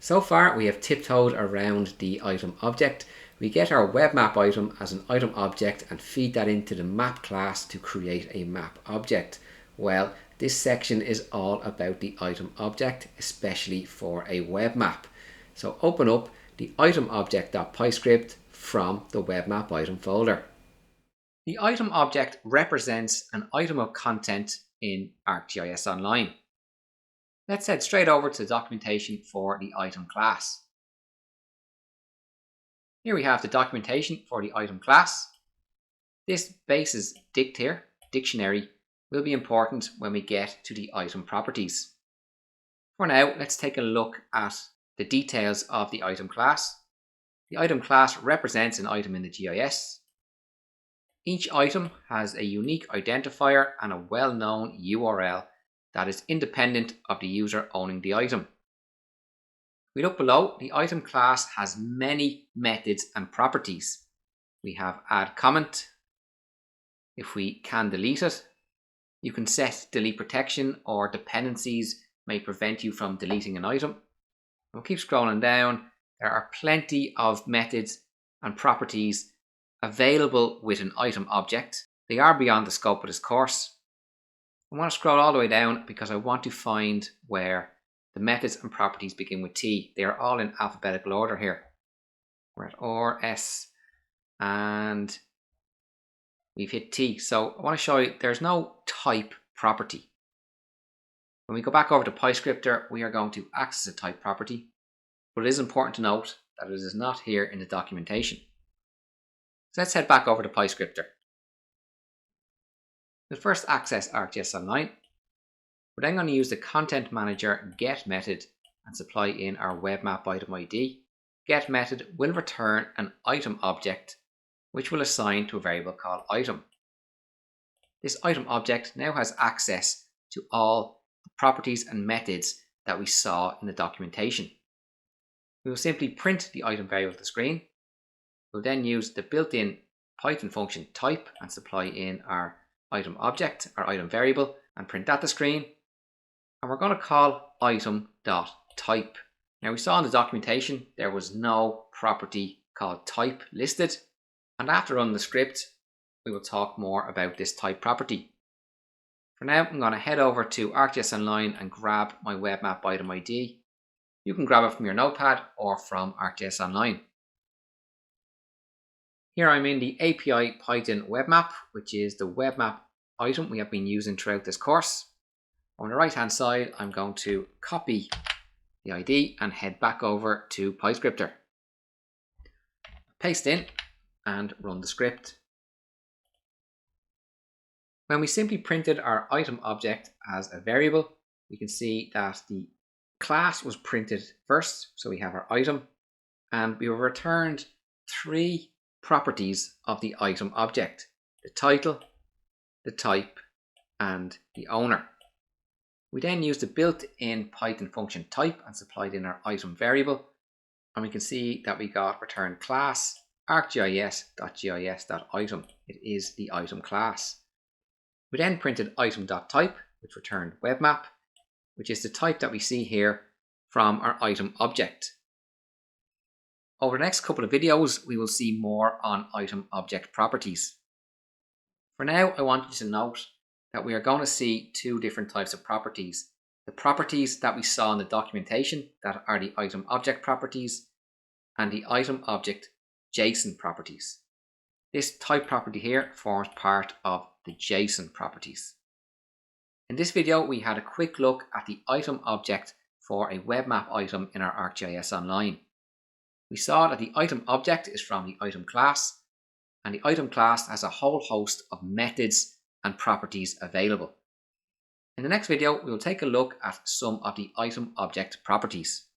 So far we have tiptoed around the item object. We get our web map item as an item object and feed that into the map class to create a map object. Well, this section is all about the item object, especially for a web map. So open up the item object.py script from the web map item folder. The item object represents an item of content in ArcGIS Online. Let's head straight over to the documentation for the item class. Here we have the documentation for the item class. This basis dict here, dictionary, will be important when we get to the item properties. For now, let's take a look at the details of the item class. The item class represents an item in the GIS. Each item has a unique identifier and a well-known URL that is independent of the user owning the item. If we look below, the item class has many methods and properties. We have add comment. If we can delete it, you can set delete protection, or dependencies may prevent you from deleting an item. We'll keep scrolling down. There are plenty of methods and properties available with an item object. They are beyond the scope of this course. I want to scroll all the way down because I want to find where the methods and properties begin with T. They are all in alphabetical order here. We're at R, S, and we've hit T. So I want to show you there's no type property. When we go back over to PyScripter, we are going to access a type property, but it is important to note that it is not here in the documentation. So let's head back over to PyScripter. We'll first access ArcGIS Online. We're then going to use the content manager get method and supply in our web map item ID. Get method will return an item object which will assign to a variable called item. This item object now has access to all the properties and methods that we saw in the documentation. We will simply print the item variable to the screen. We'll then use the built-in Python function type and supply in our item object, our item variable, and print that to screen. And we're going to call item.type. Now we saw in the documentation there was no property called type listed, and after running the script we will talk more about this type property. For now I'm going to head over to ArcGIS Online and grab my web map item ID. You can grab it from your notepad or from ArcGIS Online. Here I'm in the API Python web map, which is the web map item we have been using throughout this course. On the right hand side, I'm going to copy the ID and head back over to PyScripter. Paste in and run the script. When we simply printed our item object as a variable, we can see that the class was printed first. So we have our item, and we were returned three properties of the item object: the title, the type, and the owner. We then used the built-in Python function type and supplied in our item variable, and we can see that we got returned class arcgis.gis.item. It is the item class. We then printed item.type, which returned WebMap, which is the type that we see here from our item object. Over the next couple of videos, we will see more on item object properties. For now, I want you to note that we are going to see two different types of properties. The properties that we saw in the documentation, that are the item object properties, and the item object JSON properties. This type property here forms part of the JSON properties. In this video, we had a quick look at the item object for a web map item in our ArcGIS Online. We saw that the item object is from the item class, and the item class has a whole host of methods and properties available. In the next video, we will take a look at some of the item object properties.